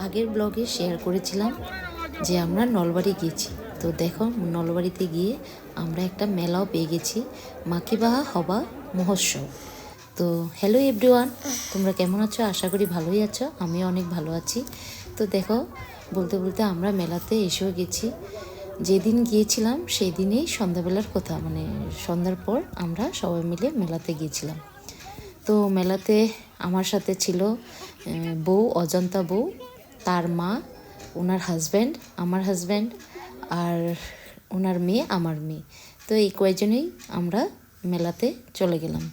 আগের ব্লগে শেয়ার করেছিলাম যে আমরা নলবাড়ি গিয়েছি। তো দেখো নলবাড়িতে গিয়ে আমরা একটা মেলাও পেয়ে গেছি, মাকিবাহা হবা মহোৎসব। তো হ্যালো এভরিওয়ান, তোমরা কেমন আছো? আশা করি ভালোই আছো, আমিও অনেক ভালো আছি। তো দেখো বলতে বলতে আমরা মেলাতে এসেও গেছি। যেদিন গিয়েছিলাম সেই দিনেই সন্ধ্যাবেলার কথা, মানে সন্ধ্যার পর আমরা সবাই মিলে মেলাতে গিয়েছিলাম। তো মেলাতে আমার সাথে ছিল বউ, অজন্তা বউ, তার মা, ওনার হাজব্যান্ড, আমার হাজব্যান্ড, আর ওনার মেয়ে, আমার মেয়ে। তো এই কয়েকজনেই আমরা মেলাতে চলে গেলাম।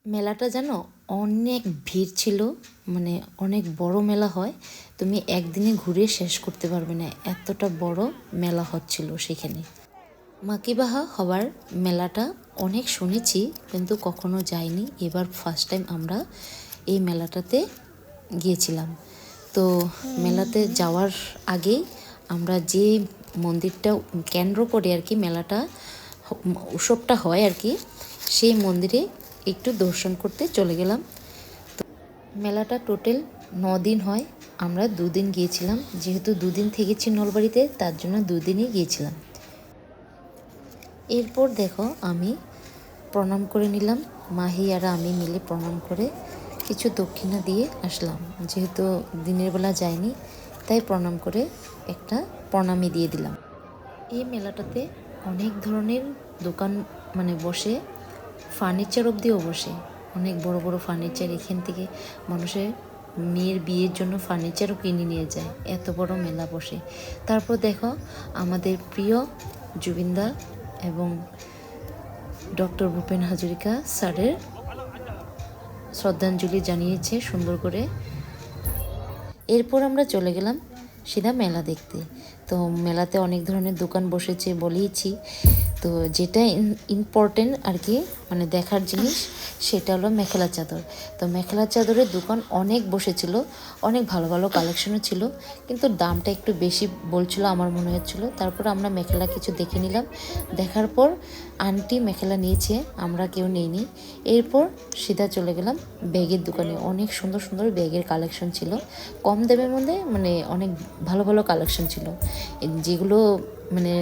মেলাটা জানো অনেক ভিড় ছিল, মানে অনেক বড় মেলা হয়, তুমি একদিনে ঘুরে শেষ করতে পারবে না, এতটা বড় মেলা হচ্ছিল সেখানে। মাকিবাহা হবার মেলাটা অনেক শুনেছি কিন্তু কখনো যাইনি, এবার ফার্স্ট টাইম আমরা এই মেলাটাতে গিয়েছিলাম। তো মেলাতে যাওয়ার আগেই আমরা যে মন্দিরটা কেন্দ্র করে আর কি মেলাটা উৎসবটা হয় আর কি, সেই মন্দিরে একটু দর্শন করতে চলে গেলাম। তো মেলাটা টোটাল 9 দিন হয়, আমরা 2 দিন গিয়েছিলাম, যেহেতু 2 দিন থেকেছি নলবাড়িতে তার জন্য 2 দিনই গিয়েছিলাম। এরপর দেখো আমি প্রণাম করে নিলাম, মাহি আর আমি মিলে প্রণাম করে কিছু দক্ষিণা দিয়ে আসলাম, যেহেতু দিনের বেলা যাইনি তাই প্রণাম করে একটা প্রণামী দিয়ে দিলাম। এই মেলাটাতে অনেক ধরনের দোকান মানে বসে, ফার্নিচার অবধিও বসে, অনেক বড় বড় ফার্নিচার। এখান থেকে মানুষের মেয়ের বিয়ের জন্য ফার্নিচারও কিনে নিয়ে যায়, এত বড় মেলা বসে। তারপর দেখো আমাদের প্রিয় জুবিনদা এবং ডক্টর ভূপেন হাজরিকা স্যারের শ্রদ্ধাঞ্জলি জানিয়েছে সুন্দর করে। এরপর আমরা চলে গেলাম সিধা মেলা দেখতে। তো মেলাতে অনেক ধরনের দোকান বসেছে বলেইছি, তো যেটা ইম্পর্টেন্ট আর কি মানে দেখার জিনিস সেটা হলো মেখেলা চাদর। তো মেখেলা চাদরের দোকান অনেক বসেছিল, অনেক ভালো ভালো কালেকশনও ছিল, কিন্তু দামটা একটু বেশি বলছিল আমার মনে হচ্ছিলো। তারপর আমরা মেখেলা কিছু দেখে নিলাম, দেখার পর আন্টি মেখেলা নিয়েছে, আমরা কেউ নেইনি। এরপর সিধা চলে গেলাম ব্যাগের দোকানে, অনেক সুন্দর সুন্দর ব্যাগের কালেকশন ছিল, কম দামের মধ্যে মানে অনেক ভালো ভালো কালেকশন ছিল, যেগুলো মানে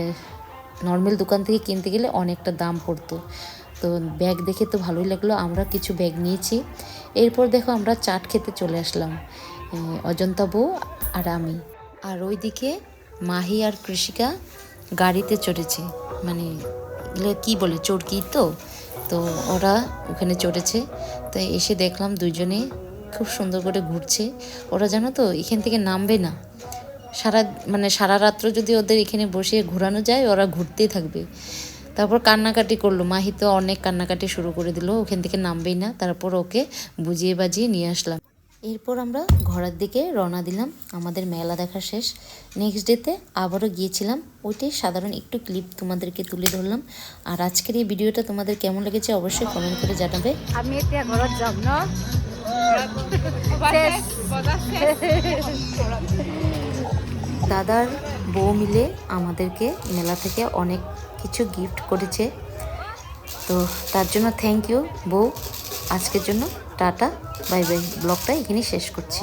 নর্মাল দোকান থেকে কিনতে গেলে অনেকটা দাম পড়তো। তো ব্যাগ দেখে তো ভালোই লাগলো, আমরা কিছু ব্যাগ নিয়েছি। এরপর দেখো আমরা চাট খেতে চলে আসলাম, অজন্তা বউ আর আমি। আর ওইদিকে মাহি আর কৃষিকা গাড়িতে চড়েছে, মানে এগুলো কী বলে চড়কি, তো তো ওরা ওখানে চড়েছে। তো এসে দেখলাম দুজনে খুব সুন্দর করে ঘুরছে। ওরা জানো তো এখান থেকে নামবে না, সারা রাত্র যদি ওদের এখানে বসে ঘোরানো যায় ওরা ঘুরতেই থাকবে। তারপর কান্নাকাটি করলো, মাহি তো অনেক কান্নাকাটি শুরু করে দিল, ওখান থেকে নামবেই না। তারপর ওকে বুঝিয়ে বাজিয়ে নিয়ে আসলাম। এরপর আমরা ঘরের দিকে রওনা দিলাম, আমাদের মেলা দেখা শেষ। নেক্সট ডেতে আবারও গিয়েছিলাম, ওইটাই সাধারণ একটু ক্লিপ তোমাদেরকে তুলে ধরলাম। আর আজকের এই ভিডিওটা তোমাদের কেমন লেগেছে অবশ্যই কমেন্ট করে জানাবে। আমি এতিয়া ঘৰত যাম ন। দাদার বউ মিলে আমাদেরকে মেলা থেকে অনেক কিছু গিফট করেছে, তো তার জন্য থ্যাংক ইউ বউ। আজকের জন্য টাটা, বাই বাই, ব্লগটা এখানেই শেষ করছি।